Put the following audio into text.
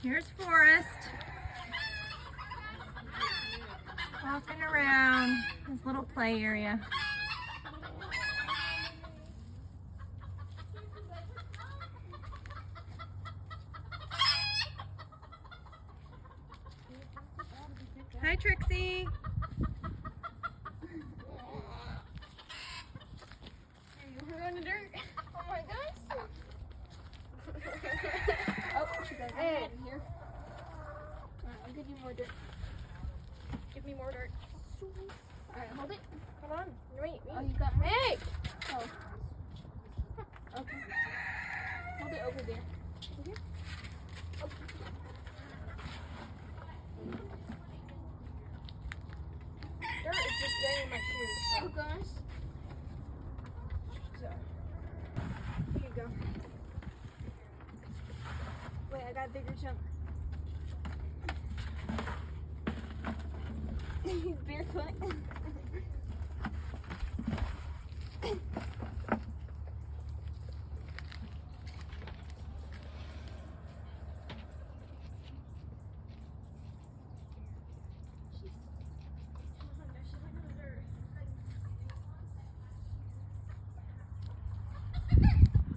Here's Forrest. Walking around his little play area. Hi, Trixie. We're going to dirt. Oh my gosh. Oh, she goes, hey. In here. Alright, I'll give you more dirt. Give me more dirt. Alright, hold it. Hold on. Wait. Oh, you got more? Hey! Oh. Okay. Hold it over there. Over here. Oh. Dirt is just getting in my shoes. Oh gosh. So, here you go. Wait, I got a bigger chunk. He's barefoot.